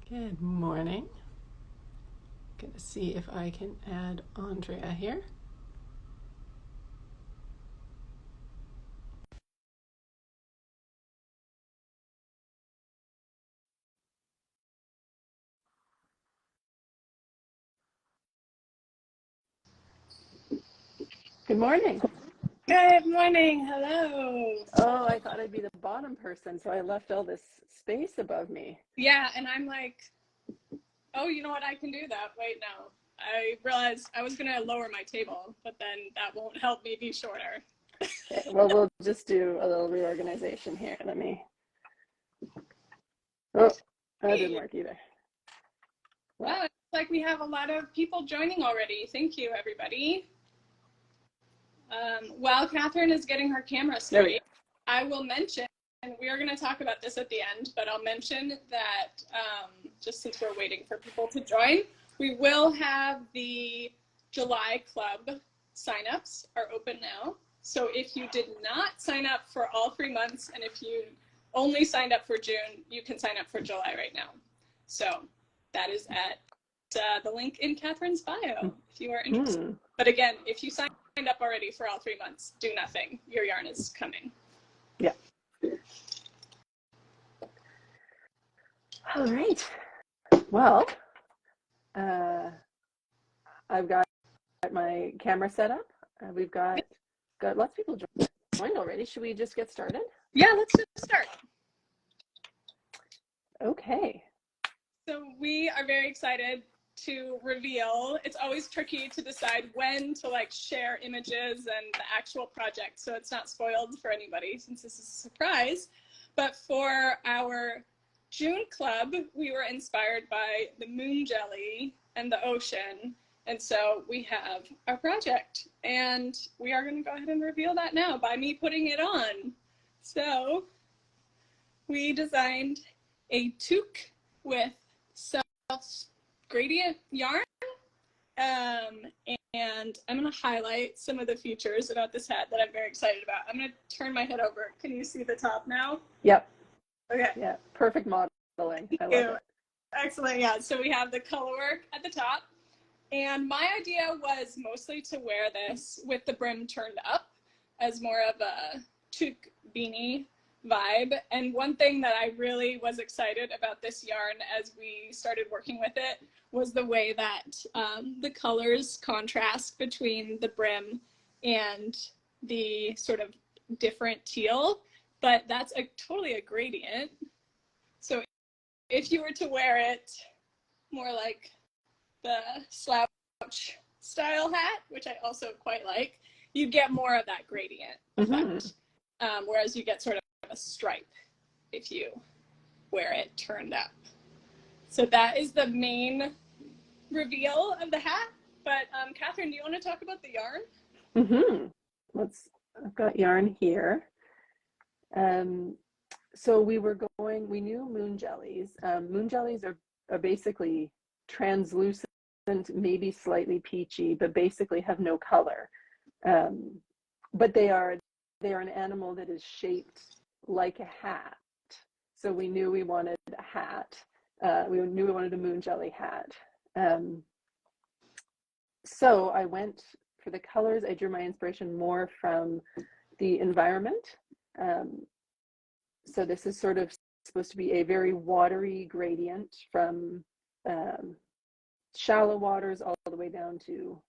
Good morning. Gonna see if I can add Andrea here. Good morning. Good morning. Hello. Oh, I thought I'd be the bottom person, so I left all this space above me. Yeah, and I'm like, oh, you know what? I can do that. Wait, no. I realized I was going to lower my table, but then that won't help me be shorter. Okay, well, we'll just do a little reorganization here. Let me. Oh, that didn't work either. Well, it's like we have a lot of people joining already. Thank you, everybody. While Catherine is getting her camera straight, I will mention, and we are going to talk about this at the end, but I'll mention that just since we're waiting for people to join, we will have the July club signups are open now. So if you did not sign up for all 3 months, and if you only signed up for June, you can sign up for July right now. So that is at the link in Catherine's bio if you are interested. But again, if you signed up already for all 3 months, do nothing. Your yarn is coming. Yeah. All right. Well, I've got my camera set up. We've got lots of people joined already. Should we just get started? Yeah, let's just start. Okay. So we are very excited to reveal. It's always tricky to decide when to share images and the actual project, so it's not spoiled for anybody since this is a surprise. But for our June club, we were inspired by the moon jelly and the ocean, and so we have our project, and we are going to go ahead and reveal that now by me putting it on. So we designed a toque with self-gradient yarn, and I'm going to highlight some of the features about this hat that I'm very excited about. I'm going to turn my head over. Can you see the top now? Yep. Okay. Yeah, perfect modeling. I love it. Excellent. Yeah, so we have the colourwork at the top, and my idea was mostly to wear this with the brim turned up as more of a toque beanie vibe. And one thing that I really was excited about this yarn as we started working with it was the way that the colors contrast between the brim and the sort of different teal, but that's totally a gradient. So if you were to wear it more like the slouch style hat, which I also quite like, you get more of that gradient effect, whereas you get sort of a stripe if you wear it turned up. So that is the main reveal of the hat. But Catherine, do you want to talk about the yarn? I've got yarn here. So we knew moon jellies. Moon jellies are basically translucent, maybe slightly peachy, but basically have no color. But they are an animal that is shaped like a hat. So we knew we wanted a hat. We knew we wanted a moon jelly hat. So I went for the colors. I drew my inspiration more from the environment. So this is sort of supposed to be a very watery gradient from shallow waters all the way down to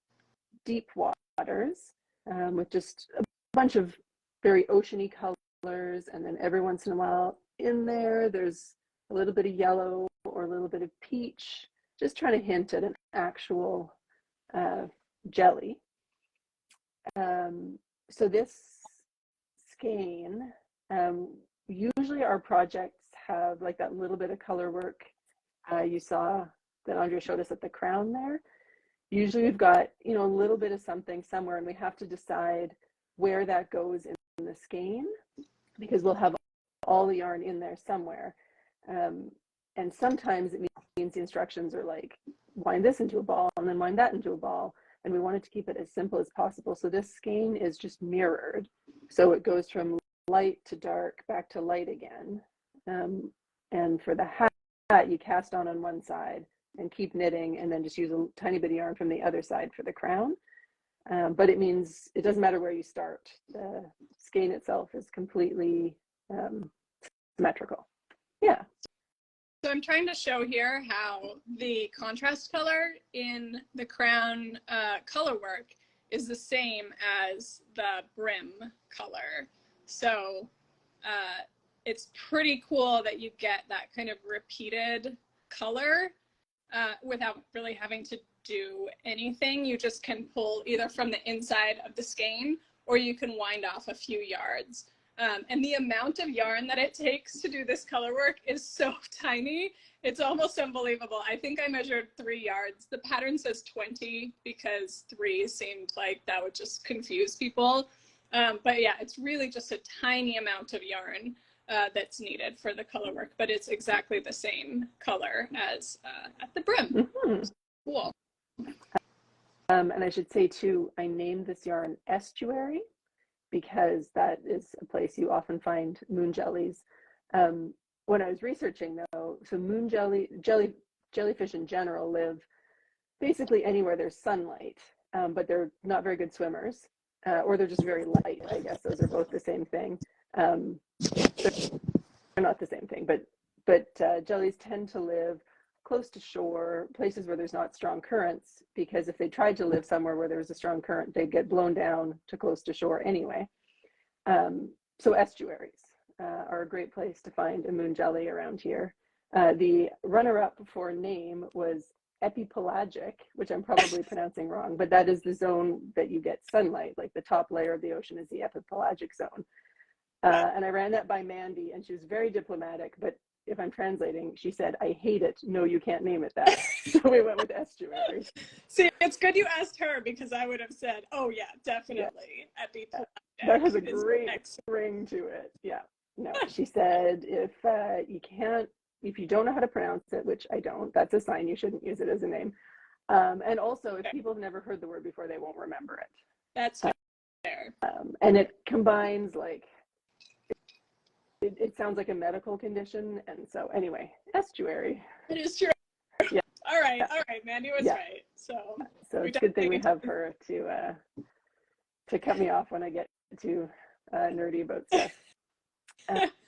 deep waters, with just a bunch of very oceany colors. And then every once in a while in there's a little bit of yellow or a little bit of peach, just trying to hint at an actual jelly. So this skein, usually our projects have like that little bit of color work you saw that Andrea showed us at the crown there. Usually we've got, a little bit of something somewhere, and we have to decide where that goes in the skein, because we'll have all the yarn in there somewhere. And sometimes it means the instructions are like, wind this into a ball and then wind that into a ball. And we wanted to keep it as simple as possible. So this skein is just mirrored. So it goes from light to dark, back to light again. And for the hat, you cast on one side and keep knitting, and then just use a tiny bit of yarn from the other side for the crown. But it means it doesn't matter where you start. The skein itself is completely symmetrical. Yeah. So I'm trying to show here how the contrast color in the crown color work is the same as the brim color. So it's pretty cool that you get that kind of repeated color without really having to do anything. You just can pull either from the inside of the skein, or you can wind off a few yards. And the amount of yarn that it takes to do this color work is so tiny. It's almost unbelievable. I think I measured 3 yards. The pattern says 20 because 3 seemed like that would just confuse people. But yeah, it's really just a tiny amount of yarn that's needed for the color work, but it's exactly the same color as at the brim. Mm-hmm. Cool. And I should say too, I named this yarn Estuary because that is a place you often find moon jellies. When I was researching though, so moon jellyfish in general live basically anywhere there's sunlight, but they're not very good swimmers, or they're just very light. I guess those are both the same thing. They're not the same thing, but jellies tend to live close to shore, places where there's not strong currents, because if they tried to live somewhere where there was a strong current, they'd get blown down to close to shore anyway. So estuaries are a great place to find a moon jelly around here. The runner-up for name was epipelagic, which I'm probably pronouncing wrong, but that is the zone that you get sunlight, like the top layer of the ocean is the epipelagic zone. And I ran that by Mandy, and she was very diplomatic, but if I'm translating, she said, "I hate it. No, you can't name it that." So we went with estuary. See, it's good you asked her, because I would have said, "Oh yeah, definitely." Yeah. That has a great ring to it. Yeah. No, she said, if you don't know how to pronounce it, which I don't, that's a sign you shouldn't use it as a name. And also, if people have never heard the word before, they won't remember it. That's fair. And it combines like. It sounds like a medical condition, and so anyway, estuary. It is true. Yeah. All right, Mandy was right. So it's a good thing we have her to cut me off when I get too nerdy about stuff.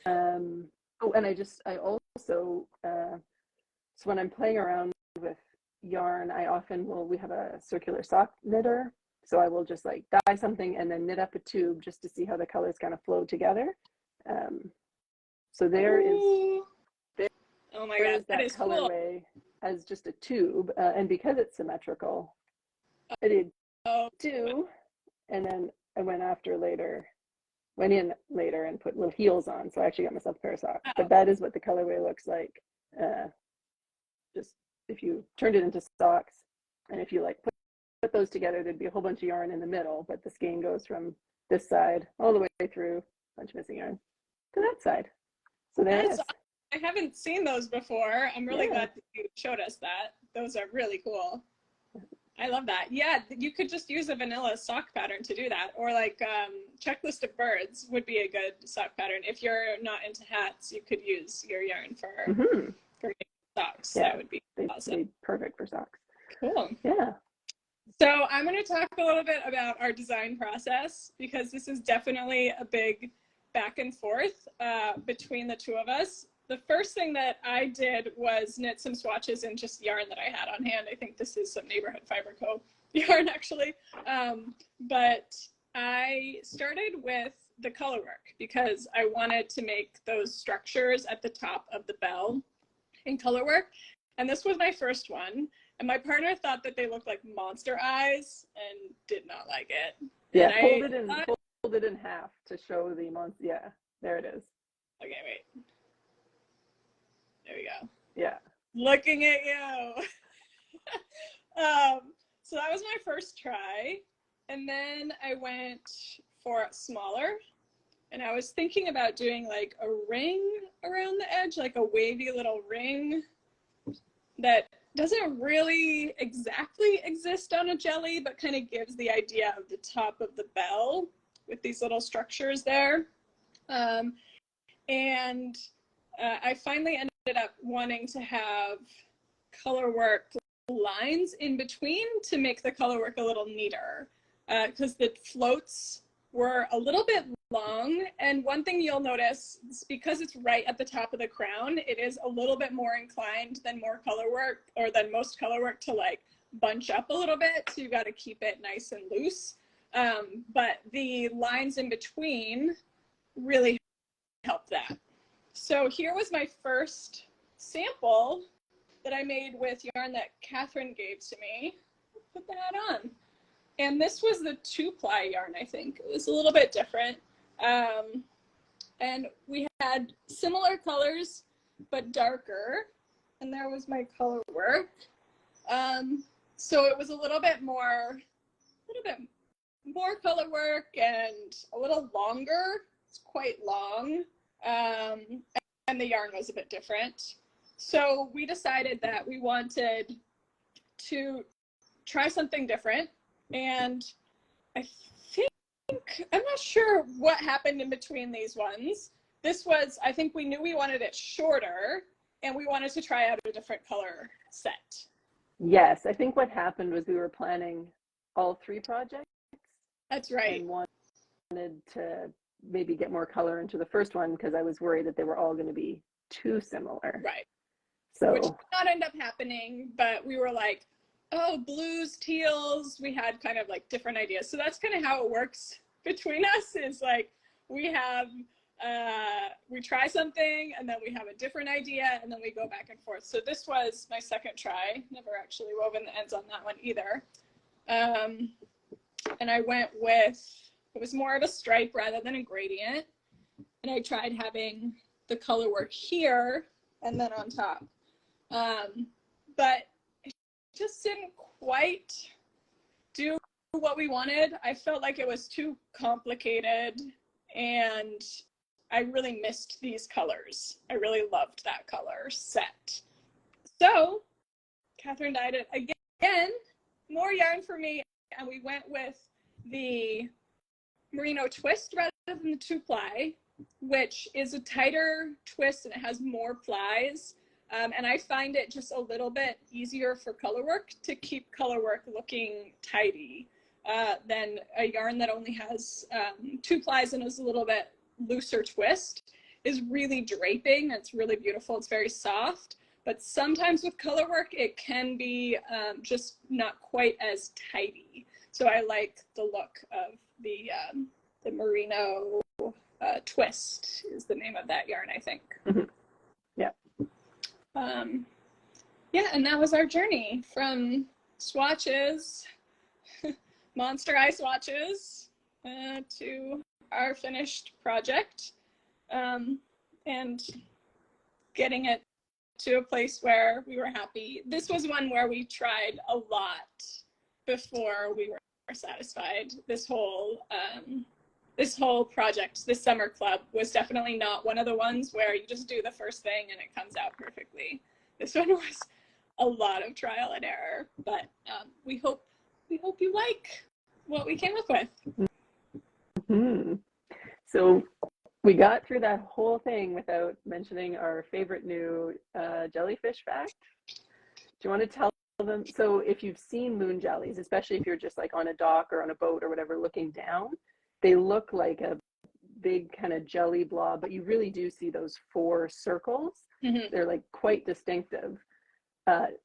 Oh, and I also so when I'm playing around with yarn, we have a circular sock knitter, so I will just like dye something and then knit up a tube just to see how the colors kind of flow together. So there is oh my god, that is colorway cool. As just a tube, and because it's symmetrical, I did 2, and then I went in later and put little heels on, so I actually got myself a pair of socks. But that is what the colorway looks like. Just if you turned it into socks, and if you like put those together, there'd be a whole bunch of yarn in the middle, but the skein goes from this side all the way through, a bunch of missing yarn, to that side. So there it is. I haven't seen those before. I'm really glad that you showed us that. Those are really cool. I love that. Yeah, you could just use a vanilla sock pattern to do that, or like checklist of birds would be a good sock pattern. If you're not into hats, you could use your yarn for making socks. Yeah, that would be awesome. Be perfect for socks. Cool. Yeah. So I'm going to talk a little bit about our design process, because this is definitely a big back and forth between the two of us. The first thing that I did was knit some swatches in just yarn that I had on hand. I think this is some Neighborhood Fiber Co. yarn, actually. But I started with the color work because I wanted to make those structures at the top of the bell in color work. And this was my first one. And my partner thought that they looked like monster eyes and did not like it. Yeah, fold it in half to show the monster. Yeah, there it is. Okay, wait. There we go. Yeah. Looking at you. So that was my first try. And then I went for smaller. And I was thinking about doing like a ring around the edge, like a wavy little ring that doesn't really exactly exist on a jelly, but kind of gives the idea of the top of the bell with these little structures there. And I finally ended up wanting to have color work lines in between to make the color work a little neater, because the floats were a little bit long. And one thing you'll notice is because it's right at the top of the crown, it is a little bit more inclined than more color work, or than most color work, to like bunch up a little bit. So you got to keep it nice and loose. But the lines in between really help that. So here was my first sample that I made with yarn that Catherine gave to me. Put that on. And this was the 2-ply yarn, I think. It was a little bit different. And we had similar colors, but darker. And there was my color work. So it was a little bit more color work and a little longer. It's quite long. And the yarn was a bit different. So we decided that we wanted to try something different. And I think, I'm not sure what happened in between these ones. This was, I think we knew we wanted it shorter, and we wanted to try out a different color set. Yes, I think what happened was we were planning all 3 projects. That's right. And wanted to maybe get more color into the first one because I was worried that they were all going to be too similar. Right. So, which did not end up happening, but we were like, oh, blues, teals. We had kind of like different ideas. So that's kind of how it works between us, is like we have, we try something and then we have a different idea and then we go back and forth. So this was my second try. Never actually woven the ends on that one either. And I went with, it was more of a stripe rather than a gradient. And I tried having the color work here and then on top. But it just didn't quite do what we wanted. I felt like it was too complicated, and I really missed these colors. I really loved that color set. So Catherine dyed it again, more yarn for me, and we went with the merino twist rather than the 2-ply, which is a tighter twist and it has more plies. And I find it just a little bit easier for color work to keep color work looking tidy than a yarn that only has 2 plies and is a little bit looser twist. Is really draping. It's really beautiful. It's very soft. But sometimes with color work, it can be just not quite as tidy. So I like the look of the merino twist is the name of that yarn, I think. Mm-hmm. Yeah. Yeah, and that was our journey from swatches, monster eye swatches, to our finished project, and getting it to a place where we were happy. This was one where we tried a lot before we were satisfied. This whole project, this summer club, was definitely not one of the ones where you just do the first thing and it comes out perfectly. This one was a lot of trial and error, but we hope you like what we came up with. Mm-hmm. So we got through that whole thing without mentioning our favorite new jellyfish fact. Do you want to tell them? So if you've seen moon jellies, especially if you're just like on a dock or on a boat or whatever looking down, they look like a big kind of jelly blob, but you really do see those 4 circles. Mm-hmm. They're like quite distinctive.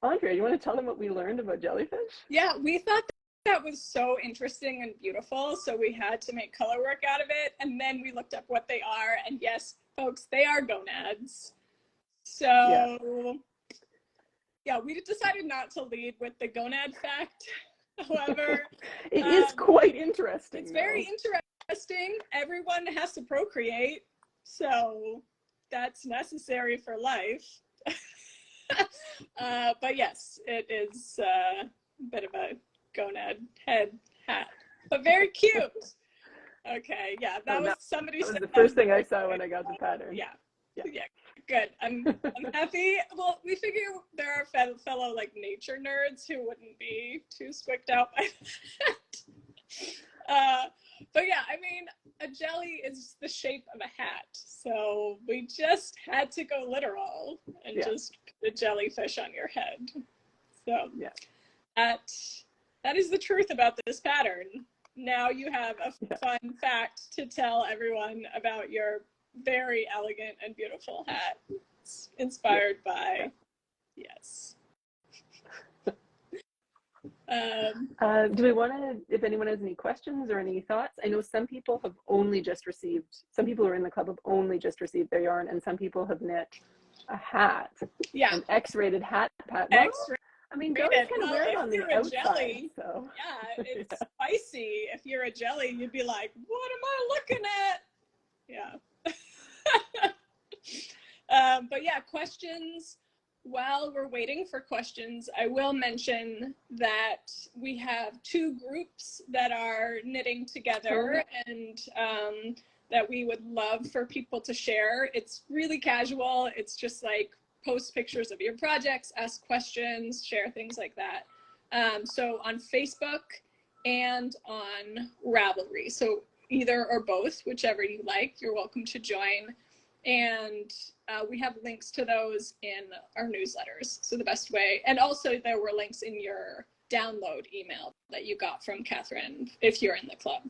Andrea, you want to tell them what we learned about jellyfish? Yeah, we thought that was so interesting and beautiful, so we had to make color work out of it, and then we looked up what they are, and yes, folks, they are gonads. So yeah, we decided not to lead with the gonad fact. However, it is quite interesting. It's very interesting. Everyone has to procreate, so that's necessary for life. But yes, it is a bit of a gonad head hat, but very cute. Okay, yeah, that was somebody that was said the first thing I saw when I got the pattern. Yeah, good. I'm happy. Well, we figure there are fellow like nature nerds who wouldn't be too squicked out by that. But yeah, I mean, a jelly is the shape of a hat. So we just had to go literal and just put a jellyfish on your head. So that is the truth about this pattern. Now you have a fun fact to tell everyone about your very elegant and beautiful hat. It's inspired by, do we want to, if anyone has any questions or any thoughts? I know some people have only just received, some people who are in the club have only just received their yarn, and some people have knit a hat, an X-rated hat pattern. I mean, jelly's kind of weird on the outside. Jelly, so. Yeah, it's spicy. If you're a jelly, you'd be like, what am I looking at? Yeah. But yeah, questions. While we're waiting for questions, I will mention that we have 2 groups that are knitting together and that we would love for people to share. It's really casual. It's just like post pictures of your projects, ask questions, share things like that. So on Facebook and on Ravelry. So either or both, whichever you like, you're welcome to join. And we have links to those in our newsletters. So the best way, and also there were links in your download email that you got from Catherine if you're in the club.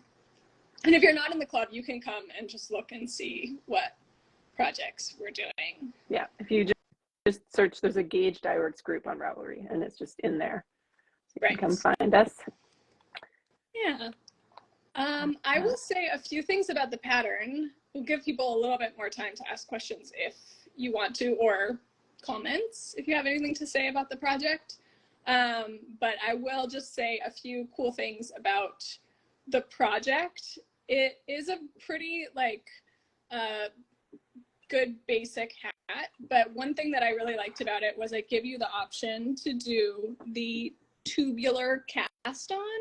And if you're not in the club, you can come and just look and see what projects we're doing. Yeah, if you just search, there's a Gauge Dye Works group on Ravelry, and it's just in there. So you can come find us. Yeah. I will say a few things about the pattern. We'll give people a little bit more time to ask questions if you want to, or comments if you have anything to say about the project. But I will just say a few cool things about the project. It is a pretty good basic hat, but one thing that I really liked about it was I give you the option to do the tubular cast on.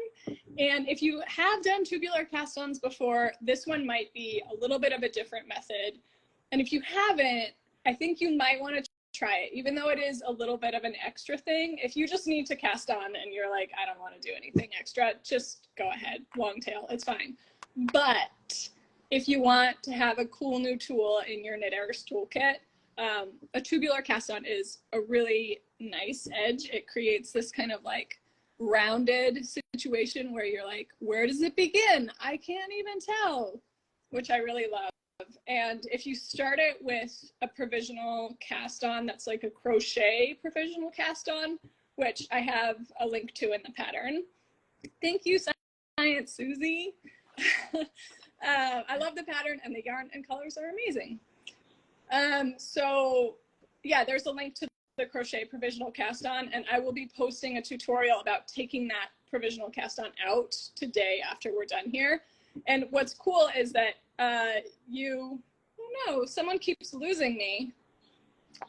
And if you have done tubular cast ons before, this one might be a little bit of a different method. And if you haven't, I think you might want to try it, even though it is a little bit of an extra thing. If you just need to cast on and you're like, I don't want to do anything extra, just go ahead, long tail, it's fine. But if you want to have a cool new tool in your Knitter's toolkit, a tubular cast on is a really nice edge. It creates this kind of like rounded situation where you're like, where does it begin? I can't even tell, which I really love. And if you start it with a provisional cast on that's like a crochet provisional cast on, which I have a link to in the pattern. Thank you, Science Susie. I love the pattern, and the yarn and colors are amazing. So yeah, there's a link to the crochet provisional cast on, and I will be posting a tutorial about taking that provisional cast on out today after we're done here. And what's cool is that oh no, someone keeps losing me.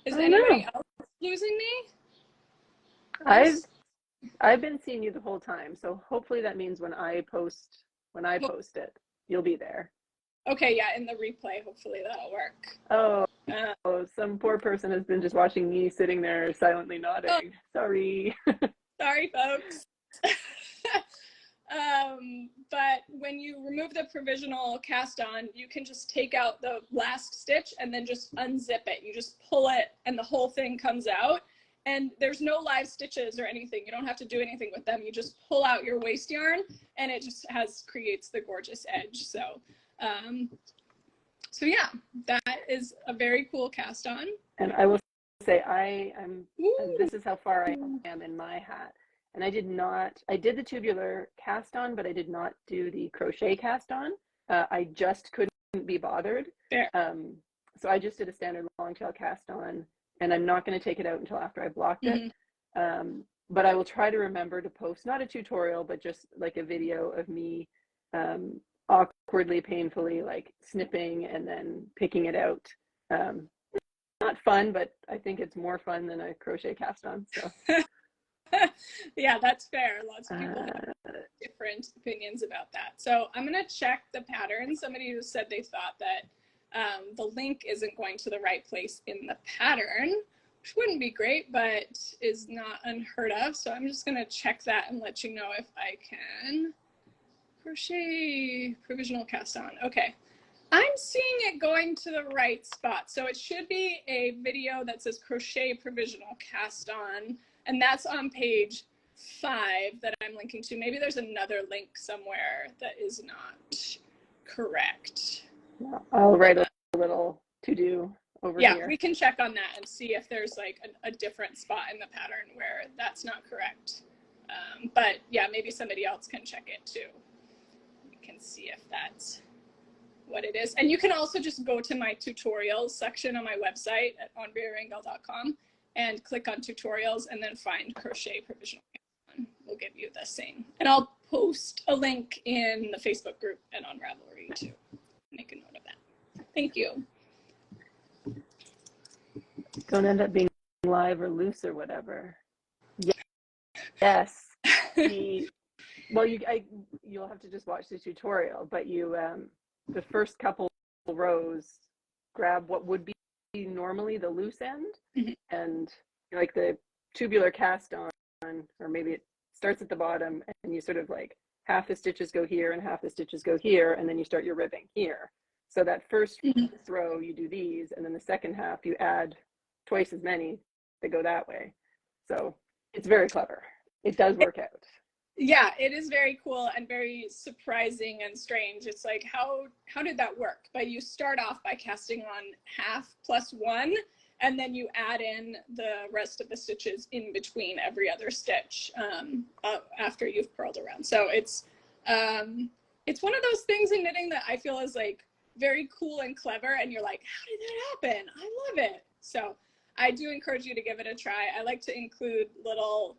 Is anybody else losing me? I've been seeing you the whole time, so hopefully that means when I post it, you'll be there. Okay, yeah, in the replay, hopefully that'll work. Oh, some poor person has been just watching me sitting there silently nodding. Oh. Sorry. Sorry, folks. But when you remove the provisional cast on, you can just take out the last stitch and then just unzip it. You just pull it and the whole thing comes out. And there's no live stitches or anything. You don't have to do anything with them. You just pull out your waste yarn and it just creates the gorgeous edge. So yeah, that is a very cool cast on. And I will say and this is how far I am in my hat. And I did the tubular cast on, but I did not do the crochet cast on. I just couldn't be bothered. So I just did a standard long tail cast on, and I'm not going to take it out until after I blocked it. But I will try to remember to post, not a tutorial, but just like a video of me awkwardly, painfully, like snipping and then picking it out. Not fun, but I think it's more fun than a crochet cast on. So. Yeah, that's fair. Lots of people have different opinions about that. So I'm going to check the pattern. Somebody who said they thought that the link isn't going to the right place in the pattern, which wouldn't be great, but is not unheard of. So I'm just going to check that and let you know if I can Crochet provisional cast on. Okay. I'm seeing it going to the right spot. So it should be a video that says crochet provisional cast on. And that's on page 5 that I'm linking to. Maybe there's another link somewhere that is not correct. Yeah, I'll write a little to-do over here. Yeah, we can check on that and see if there's like a different spot in the pattern where that's not correct. But yeah, maybe somebody else can check it too. We can see if that's what it is. And you can also just go to my tutorials section on my website at andrearangel.com and click on tutorials and then find crochet provisional. We'll give you the same. And I'll post a link in the Facebook group and on Ravelry too. Make a note of that. Thank you. Don't end up being live or loose or whatever. Yes. Well, you'll have to just watch the tutorial, but you the first couple rows grab what would be normally the loose end, mm-hmm. and like the tubular cast on, or maybe it starts at the bottom and you sort of like half the stitches go here and half the stitches go here, and then you start your ribbing here. So that first mm-hmm. row you do these, and then the second half you add twice as many that go that way. So it's very clever. It does work out. Yeah, it is very cool and very surprising and strange. It's like, how did that work? But you start off by casting on half plus 1, and then you add in the rest of the stitches in between every other stitch after you've purled around. So it's one of those things in knitting that I feel is like very cool and clever, and you're like, how did that happen? I love it. So I do encourage you to give it a try. I like to include little,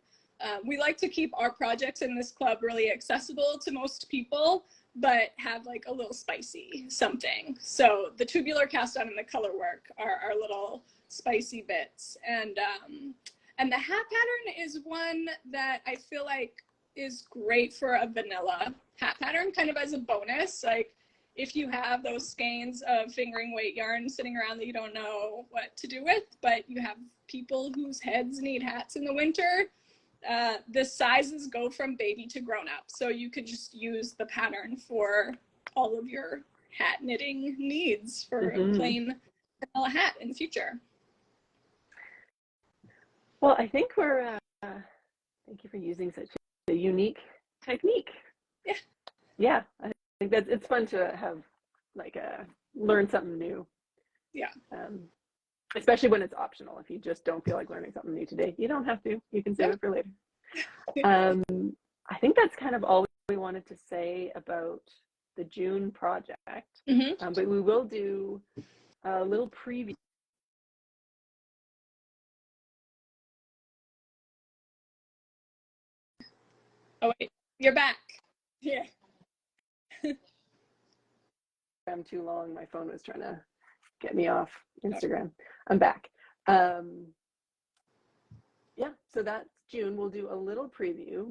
we like to keep our projects in this club really accessible to most people, but have like a little spicy something. So the tubular cast on and the color work are our little spicy bits. And the hat pattern is one that I feel like is great for a vanilla hat pattern, kind of as a bonus. Like if you have those skeins of fingering weight yarn sitting around that you don't know what to do with, but you have people whose heads need hats in the winter, the sizes go from baby to grown up. So you could just use the pattern for all of your hat knitting needs for mm-hmm. a plain vanilla hat in the future. Well, I think we're, thank you for using such a unique technique. Yeah. Yeah, I think that it's fun to have like learn something new. Yeah. Especially when it's optional. If you just don't feel like learning something new today, you don't have to. You can save it for later. I think that's kind of all we wanted to say about the June project. Mm-hmm. But we will do a little preview. Oh wait, you're back. Yeah. I'm too long. My phone was trying to get me off Instagram. I'm back. Yeah, so that's June. We'll do a little preview.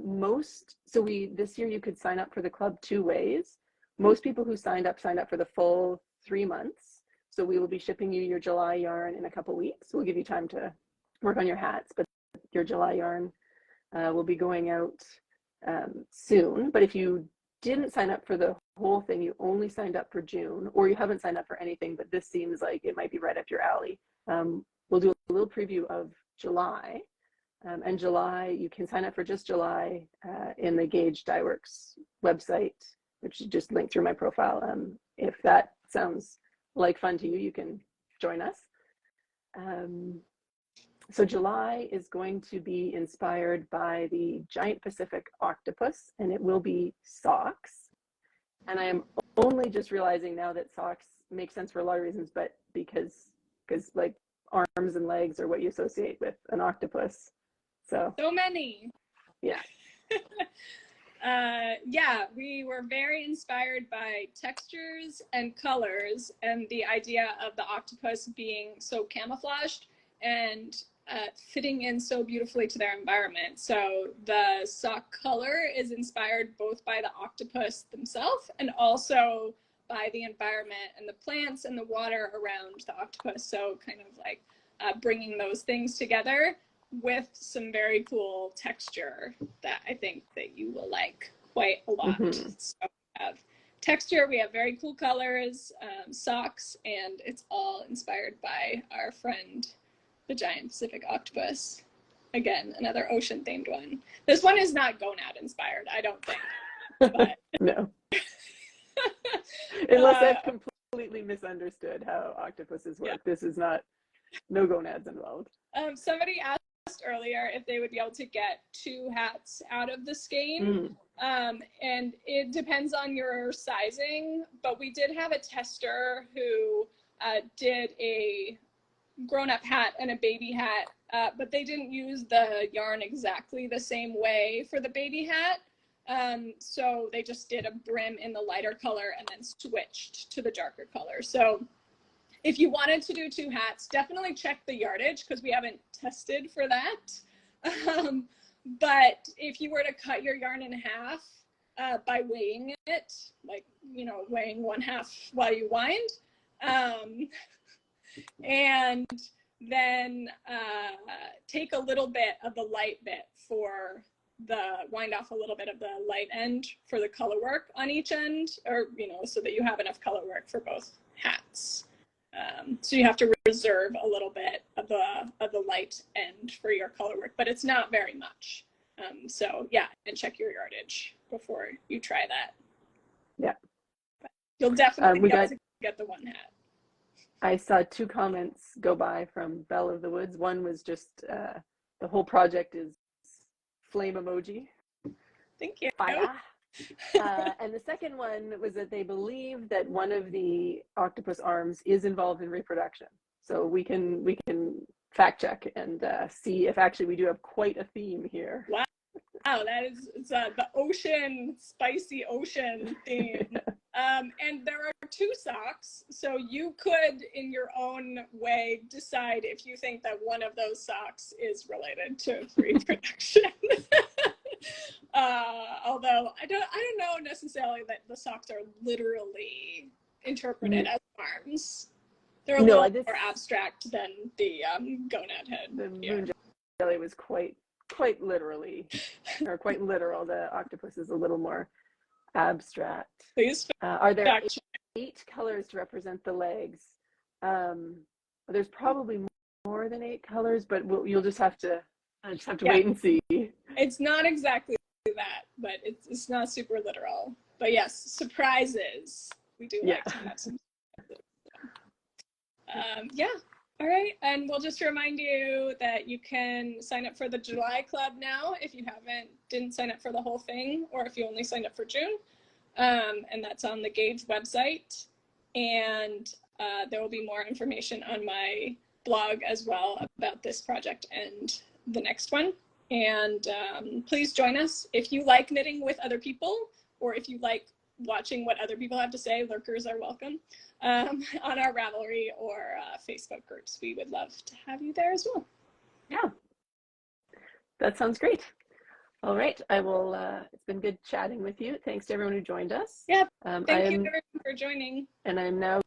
This year you could sign up for the club 2 ways. Most people who signed up for the full 3 months. So we will be shipping you your July yarn in a couple weeks. We'll give you time to work on your hats, but your July yarn will be going out soon. But if you didn't sign up for the whole thing, you only signed up for June, or you haven't signed up for anything, but this seems like it might be right up your alley, we'll do a little preview of July. And July, you can sign up for just July in the Gauge Dyeworks website, which you just link through my profile. If that sounds like fun to you, you can join us. So July is going to be inspired by the giant Pacific octopus, and it will be socks. And I am only just realizing now that socks make sense for a lot of reasons, but because like arms and legs are what you associate with an octopus. So many. Yeah. Yeah, we were very inspired by textures and colors and the idea of the octopus being so camouflaged and fitting in so beautifully to their environment. So the sock color is inspired both by the octopus themselves and also by the environment and the plants and the water around the octopus. So kind of like bringing those things together with some very cool texture that I think that you will like quite a lot. Mm-hmm. So have texture, we have very cool colors, socks, and it's all inspired by our friend, the giant Pacific octopus. Again, another ocean-themed one. This one is not gonad inspired, I don't think. But No. Unless I've completely misunderstood how octopuses work. This is not, no gonads involved. Somebody asked earlier if they would be able to get 2 hats out of the skein. And it depends on your sizing, but we did have a tester who did a grown-up hat and a baby hat, but they didn't use the yarn exactly the same way for the baby hat. So they just did a brim in the lighter color and then switched to the darker color. So if you wanted to do 2 hats, definitely check the yardage because we haven't tested for that. But if you were to cut your yarn in half by weighing it, like, you know, weighing 1/2 while you wind, and then take a little bit of the light bit for wind off a little bit of the light end for the color work on each end, or, you know, so that you have enough color work for both hats. So you have to reserve a little bit of the light end for your color work, but it's not very much. So yeah, and check your yardage before you try that. Yeah. But you'll definitely be able to get the 1 hat. I saw 2 comments go by from Belle of the Woods. One was just the whole project is flame emoji. Thank you. Fire. And the second one was that they believe that one of the octopus arms is involved in reproduction. So we can fact check and see if actually we do have quite a theme here. Wow, it's the ocean, spicy ocean theme. And there are 2 socks, so you could, in your own way, decide if you think that one of those socks is related to reproduction. Although I don't know necessarily that the socks are literally interpreted as arms. They're a little more abstract than the gonad head. The moon jelly was quite literally, or quite literal. The octopus is a little more abstract. Please. Are there 8 colors to represent the legs? There's probably more than 8 colors, but you'll just have to wait and see. It's not exactly that, but it's not super literal. But yes, surprises. We do like to have some surprises. Yeah. All right. And we'll just remind you that you can sign up for the July Club now if you didn't sign up for the whole thing, or if you only signed up for June. And that's on the Gauge website. And there will be more information on my blog as well about this project and the next one. And please join us if you like knitting with other people, or if you like watching what other people have to say. Lurkers are welcome on our Ravelry or Facebook groups. We would love to have you there as well. Yeah, that sounds great. All right, I will. It's been good chatting with you. Thanks to everyone who joined us. Yeah, thank you everyone for joining. And I'm now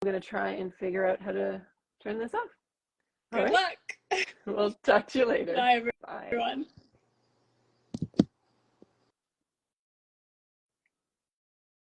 going to try and figure out how to turn this off. Good luck. We'll talk to you later. Bye, everyone.